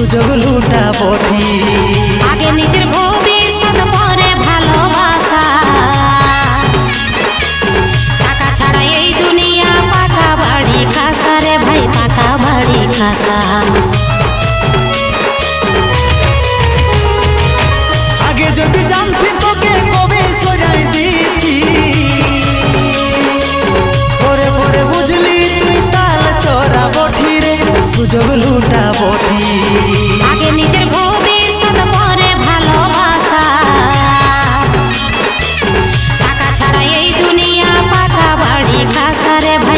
সুযোগ লুটাবো ঠিক। আগে নিজের ভবিষ্যৎ পরে ভালোবাসা, টাকা ছাড়া এই দুনিয়া পাকা বাড়ি খাসা রে ভাই, পাকা বাড়ি খাসা। আগে যদি জানতি তোকে কবে সরাই দিতি, পরে পরে বুঝলি তুই তাল চড়া বঠি রে, সুযোগ লুটাবো ঠিক।